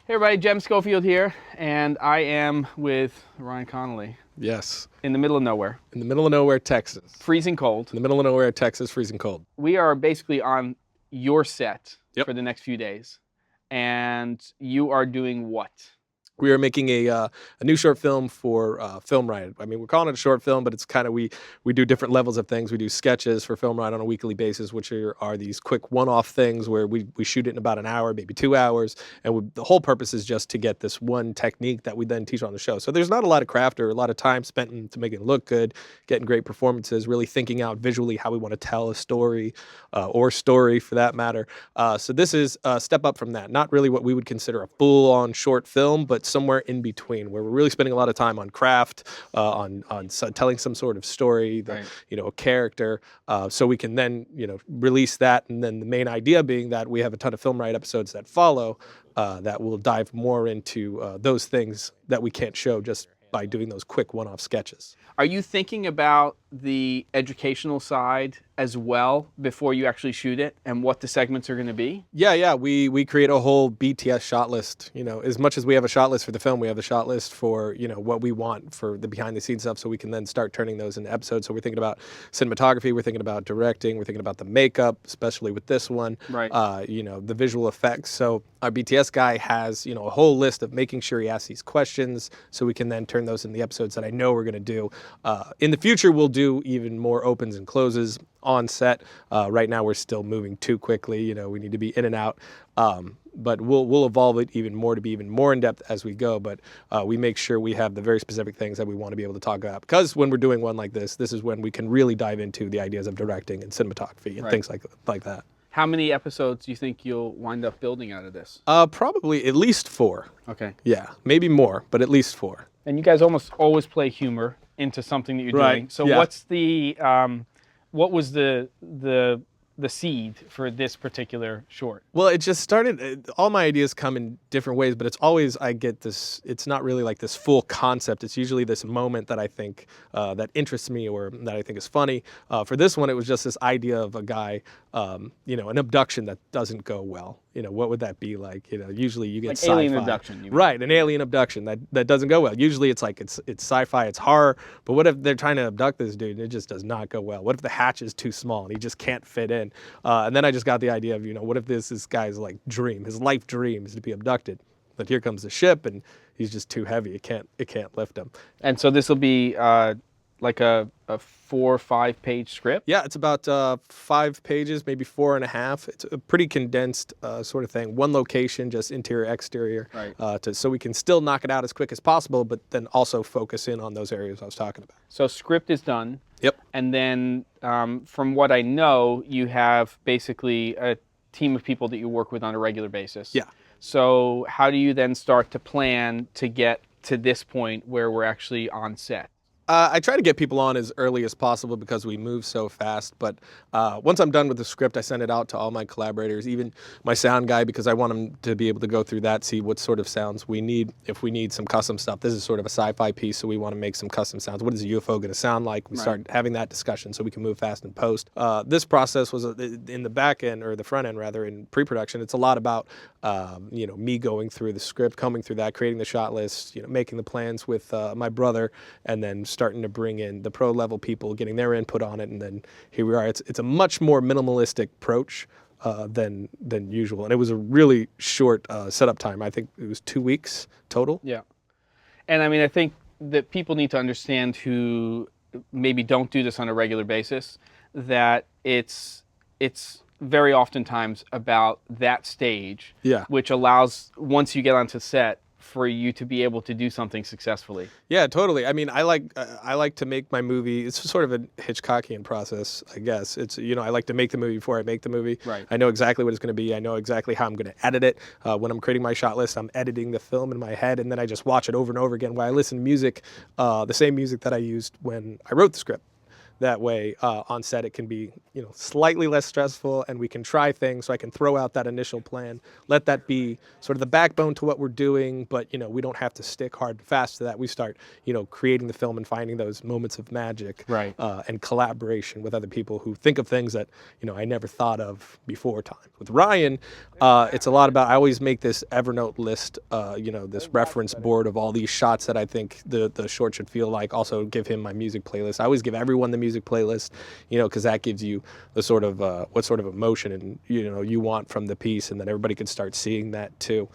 Hey everybody, Jem Schofield here, and I am with Ryan Connolly Yes. in the middle of nowhere. In the middle of nowhere, Texas. Freezing cold. In the middle of nowhere, Texas, freezing cold. We are basically on your set Yep. for the next few days, and you are doing what? We are making a new short film for Film Riot. I mean, we're calling it a short film, but it's kind of we do different levels of things. We do sketches for Film Riot on a weekly basis, which are these quick one-off things where we shoot it in about an hour, maybe 2 hours, and the whole purpose is just to get this one technique that we then teach on the show. So there's not a lot of craft or a lot of time spent to make it look good, getting great performances, really thinking out visually how we want to tell a story or story for that matter. So this is a step up from that. Not really what we would consider a full-on short film, but somewhere in between, where we're really spending a lot of time on craft, on telling some sort of story, a character, so we can then release that, and then the main idea being that we have a ton of Film Riot episodes that follow that will dive more into those things that we can't show just by doing those quick one-off sketches. Are you thinking about the educational side as well before you actually shoot it and what the segments are going to be? Yeah. We create a whole BTS shot list. As much as we have a shot list for the film, we have a shot list for, what we want for the behind the scenes stuff, so we can then start turning those into episodes. So we're thinking about cinematography, we're thinking about directing, we're thinking about the makeup, especially with this one. Right. The visual effects. So our BTS guy has, a whole list of making sure he asks these questions so we can then turn those into the episodes that I know we're going to do. In the future, we'll do even more opens and closes on set. Right now, we're still moving too quickly. We need to be in and out. But we'll evolve it even more to be even more in depth as we go. But we make sure we have the very specific things that we want to be able to talk about. Because when we're doing one like this is when we can really dive into the ideas of directing and cinematography and things like that. How many episodes do you think you'll wind up building out of this? Probably at least 4. Okay. Yeah, maybe more, but at least 4. And you guys almost always play humor into something that you're doing. So yeah. what's the what was the seed for this particular short? Well, it just started, all my ideas come in different ways, but it's always, I get this, it's not really like this full concept. It's usually this moment that I think, that interests me or that I think is funny. For this one, it was just this idea of a guy, an abduction that doesn't go well. What would that be like? Usually you get like sci-fi. Alien abduction. You mean. Right, an alien abduction that doesn't go well. Usually it's like it's sci-fi, it's horror, but what if they're trying to abduct this dude and it just does not go well? What if the hatch is too small and he just can't fit in? And then I just got the idea of, what if this guy's like dream, his life dream is to be abducted, but here comes the ship and he's just too heavy. It can't lift him. And so this will be like a 4 or 5 page script? Yeah, it's about 5 pages, maybe 4.5. It's a pretty condensed sort of thing. One location, just interior, exterior, right. So we can still knock it out as quick as possible, but then also focus in on those areas I was talking about. So script is done. Yep. And then from what I know, you have basically a team of people that you work with on a regular basis. Yeah. So how do you then start to plan to get to this point where we're actually on set? I try to get people on as early as possible because we move so fast. But once I'm done with the script, I send it out to all my collaborators, even my sound guy, because I want him to be able to go through that, see what sort of sounds we need. If we need some custom stuff, this is sort of a sci-fi piece, so we want to make some custom sounds. What is a UFO going to sound like? We start having that discussion so we can move fast in post. This process was in the back end, or the front end rather, in pre-production. It's a lot about me going through the script, combing through that, creating the shot list, making the plans with my brother, and then starting to bring in the pro level people, getting their input on it, and then here we are. It's a much more minimalistic approach than usual, and it was a really short setup time. I think it was 2 weeks total. Yeah, and I mean, I think that people need to understand, who maybe don't do this on a regular basis, that it's very oftentimes about that stage, which allows, once you get onto set, for you to be able to do something successfully. Yeah, totally. I mean, I like to make my movie. It's sort of a Hitchcockian process, I guess. It's I like to make the movie before I make the movie. Right. I know exactly what it's going to be. I know exactly how I'm going to edit it. When I'm creating my shot list, I'm editing the film in my head, and then I just watch it over and over again while I listen to music, the same music that I used when I wrote the script. That way, on set, it can be, slightly less stressful, and we can try things. So I can throw out that initial plan, let that be sort of the backbone to what we're doing. But we don't have to stick hard and fast to that. We start, creating the film and finding those moments of magic, Right. and collaboration with other people who think of things that I never thought of before time. With Ryan, it's a lot about. I always make this Evernote list, this reference board of all these shots that I think the short should feel like. Also, give him my music playlist. I always give everyone the music playlist, because that gives you the sort of what sort of emotion and you want from the piece, and then everybody can start seeing that too.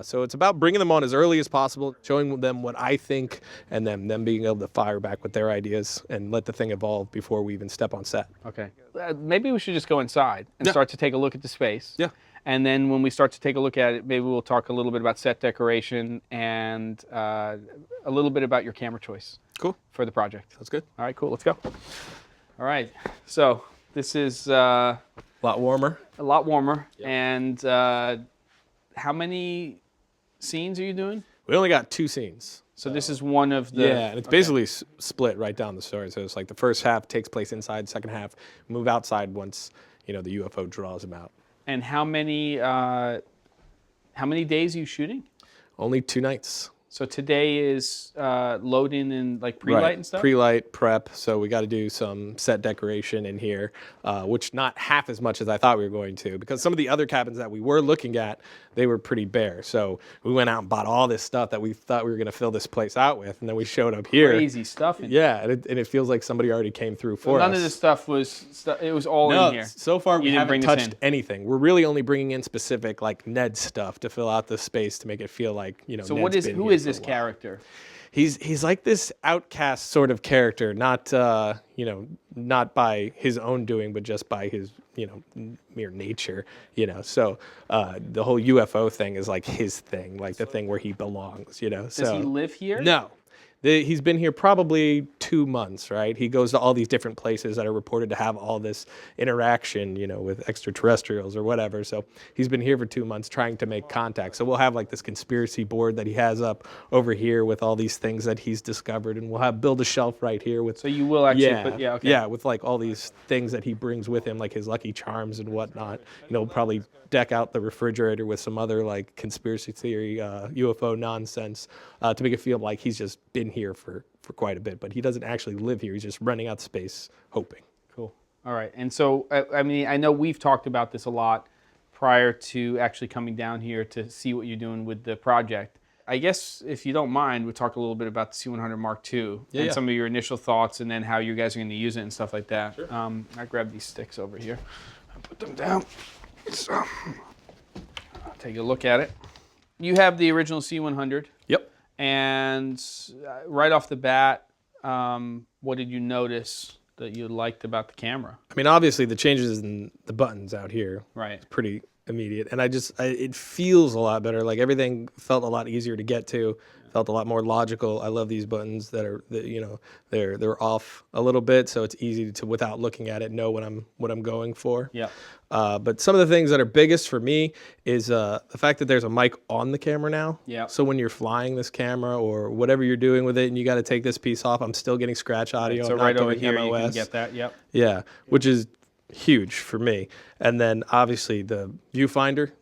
So it's about bringing them on as early as possible, showing them what I think, and then them being able to fire back with their ideas and let the thing evolve before we even step on set. Okay. Maybe we should just go inside and start to take a look at the space. Yeah. And then when we start to take a look at it, maybe we'll talk a little bit about set decoration and a little bit about your camera choice. Cool. For the project. That's good. All right, cool. Let's go. All right. So this is A lot warmer. a lot warmer. Yep. And how many scenes are you doing? We only got 2 scenes. So this is one of the... Yeah, and it's basically split right down the story. So it's like the first half takes place inside, second half move outside once, the UFO draws them out. And how many days are you shooting? Only 2 nights. So today is load-in and like pre-light and stuff? Pre-light, prep. So we got to do some set decoration in here, which not half as much as I thought we were going to, because some of the other cabins that we were looking at, they were pretty bare. So we went out and bought all this stuff that we thought we were going to fill this place out with, and then we showed up here. Crazy stuff in Yeah, and it feels like somebody already came through for us. None of this stuff was, it was all No, in here. so far we didn't haven't bring this touched in. anything. We're really only bringing in specific like Ned stuff to fill out the space to make it feel like So Ned's been who here is for a this while. character? He's like this outcast sort of character, not not by his own doing, but just by his mere nature. So the whole UFO thing is like his thing, like the thing where he belongs. Does he live here? No. He's been here probably 2 months, right? He goes to all these different places that are reported to have all this interaction, with extraterrestrials or whatever. So he's been here for 2 months trying to make contact. So we'll have like this conspiracy board that he has up over here with all these things that he's discovered, and we'll build a shelf right here with. So you will actually put, okay. Yeah, with like all these things that he brings with him, like his Lucky Charms and whatnot. We'll probably deck out the refrigerator with some other like conspiracy theory UFO nonsense to make it feel like he's just been here for quite a bit, but he doesn't actually live here. He's just renting out space, hoping. Cool. All right. And so, I mean, I know we've talked about this a lot prior to actually coming down here to see what you're doing with the project. I guess if you don't mind, we'll talk a little bit about the C100 Mark II and some of your initial thoughts, and then how you guys are going to use it and stuff like that. Sure. I grabbed these sticks over here. I put them down. So, I'll take a look at it. You have the original C100. Yep. And right off the bat, what did you notice that you liked about the camera? I mean, obviously the changes in the buttons out here. Right. Pretty immediate, and it feels a lot better. Like everything felt a lot easier to get to. Felt a lot more logical. I love these buttons that are, they're off a little bit, so it's easy to, without looking at it, know what I'm going for. Yeah. But some of the things that are biggest for me is the fact that there's a mic on the camera now. Yeah. So when you're flying this camera or whatever you're doing with it, and you got to take this piece off, I'm still getting scratch audio. Right. So I'm not right over going here, MOS. you can get that. Yep. Yeah, which is huge for me. And then obviously the viewfinder.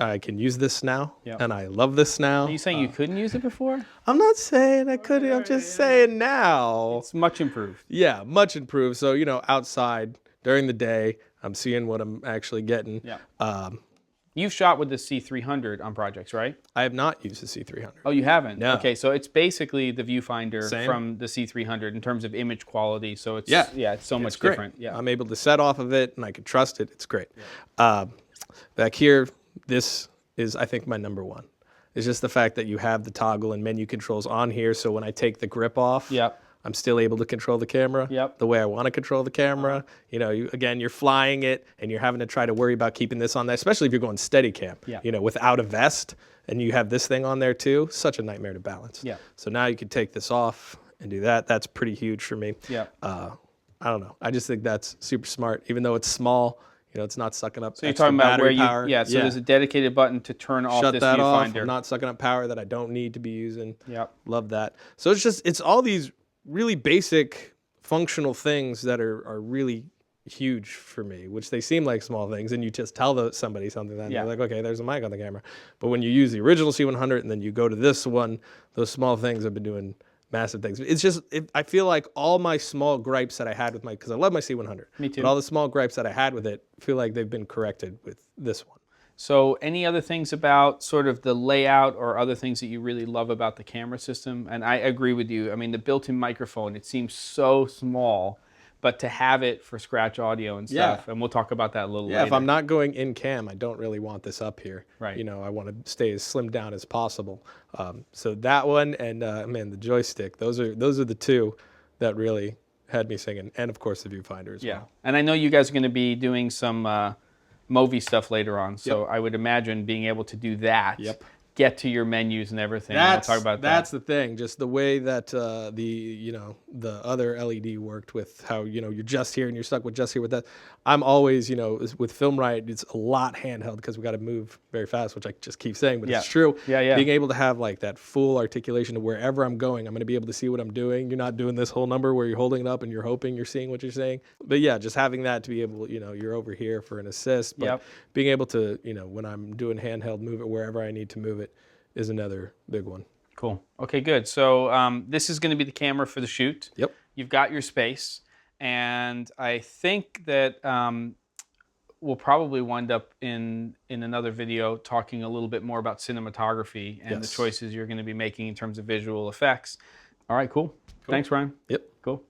I can use this now, and I love this now. Are you saying you couldn't use it before? I'm not saying I couldn't. I'm just saying now. It's much improved. Yeah, much improved. So, outside during the day, I'm seeing what I'm actually getting. Yeah. You've shot with the C300 on projects, right? I have not used the C300. Oh, you haven't? No. Okay, so it's basically the viewfinder Same. from the C300 in terms of image quality. So it's it's so much great. different. Yeah. I'm able to set off of it, and I can trust it. It's great. Yeah. Back here, this is, I think, my number one. It's just the fact that you have the toggle and menu controls on here, so when I take the grip off, I'm still able to control the camera the way I want to control the camera. You're flying it, and you're having to try to worry about keeping this on there, especially if you're going Steadicam. Without a vest, and you have this thing on there too, such a nightmare to balance. Yeah. So now you can take this off and do that. That's pretty huge for me. Yeah. I don't know. I just think that's super smart, even though it's small. It's not sucking up. So you're talking about where power. So there's a dedicated button to turn off Shut this that off. viewfinder. I'm not sucking up power that I don't need to be using. Yep. Love that. So it's all these really basic functional things that are really huge for me, which they seem like small things, and you just tell somebody something, then Yeah. they're like, okay, there's a mic on the camera. But when you use the original C100 and then you go to this one, those small things have been doing massive things. It's just, I feel like all my small gripes that I had with because I love my C100. Me too. But all the small gripes that I had with it, feel like they've been corrected with this one. So any other things about sort of the layout or other things that you really love about the camera system? And I agree with you. I mean, the built-in microphone, it seems so small, but to have it for scratch audio and stuff, and we'll talk about that a little later. If I'm not going in cam, I don't really want this up here. Right. You know, I want to stay as slimmed down as possible. So that one and man, the joystick, those are the two that really had me singing, and of course the viewfinder as well. And I know you guys are going to be doing some Movi stuff later on, so I would imagine being able to do that, get to your menus and everything. We'll talk about that. That's the thing, just the way that the other LED worked with how, you're just here and you're stuck with just here with that. I'm always, with Film Riot, it's a lot handheld because we got to move very fast, which I just keep saying, but it's true. Being able to have like that full articulation to wherever I'm going, I'm going to be able to see what I'm doing. You're not doing this whole number where you're holding it up and you're hoping you're seeing what you're saying. But yeah, just having that to be able, you're over here for an assist, but being able to, when I'm doing handheld, move it wherever I need to move it is another big one. Cool. Okay, good. So this is going to be the camera for the shoot. Yep. You've got your space, and I think that we'll probably wind up in another video talking a little bit more about cinematography and the choices you're going to be making in terms of visual effects. All right, cool. Thanks, Ryan. Yep. Cool.